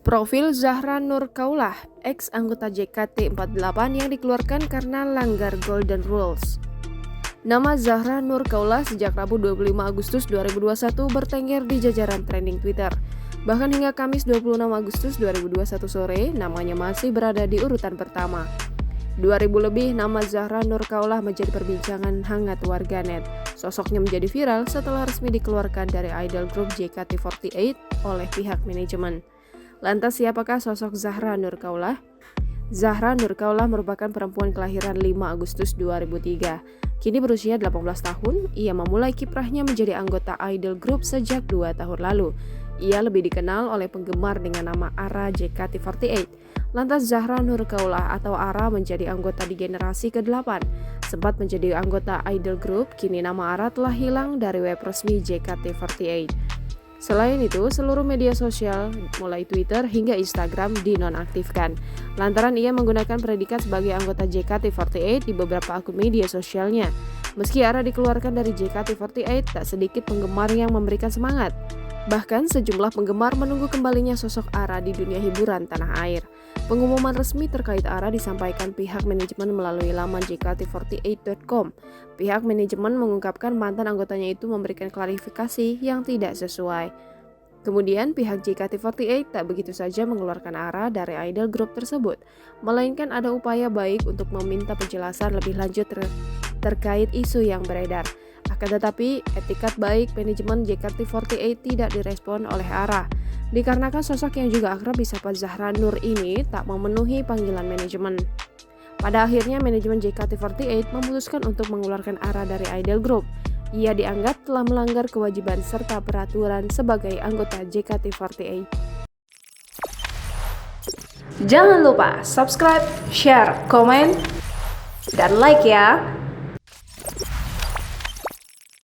Profil Zahra Nur Kaulah, ex anggota JKT48 yang dikeluarkan karena langgar Golden Rules. Nama Zahra Nur Kaulah sejak Rabu 25 Agustus 2021 bertengger di jajaran trending Twitter. Bahkan hingga Kamis 26 Agustus 2021 sore, namanya masih berada di urutan pertama. 2000 lebih nama Zahra Nur Kaulah menjadi perbincangan hangat warganet. Sosoknya menjadi viral setelah resmi dikeluarkan dari idol group JKT48 oleh pihak manajemen. Lantas siapakah sosok Zahra Nur Kaulah? Zahra Nur Kaulah merupakan perempuan kelahiran 5 Agustus 2003. Kini berusia 18 tahun, ia memulai kiprahnya menjadi anggota idol group sejak 2 tahun lalu. Ia lebih dikenal oleh penggemar dengan nama Ara JKT48. Lantas Zahra Nur Kaulah atau Ara menjadi anggota di generasi ke-8. Sempat menjadi anggota idol group, kini nama Ara telah hilang dari web resmi JKT48. Selain itu, seluruh media sosial, mulai Twitter hingga Instagram, dinonaktifkan. Lantaran ia menggunakan predikat sebagai anggota JKT48 di beberapa akun media sosialnya. Meski Ara dikeluarkan dari JKT48, tak sedikit penggemar yang memberikan semangat. Bahkan sejumlah penggemar menunggu kembalinya sosok Ara di dunia hiburan tanah air. Pengumuman resmi terkait Ara disampaikan pihak manajemen melalui laman jkt48.com. Pihak manajemen mengungkapkan mantan anggotanya itu memberikan klarifikasi yang tidak sesuai. Kemudian pihak JKT48 tak begitu saja mengeluarkan Ara dari idol group tersebut, melainkan ada upaya baik untuk meminta penjelasan lebih lanjut terkait isu yang beredar. Akan tetapi, etikat baik manajemen JKT48 tidak direspon oleh Ara, dikarenakan sosok yang juga akrab disapa Zahra Nur ini tak memenuhi panggilan manajemen. Pada akhirnya, manajemen JKT48 memutuskan untuk mengeluarkan Ara dari idol group. Ia dianggap telah melanggar kewajiban serta peraturan sebagai anggota JKT48. Jangan lupa subscribe, share, komen, dan like ya!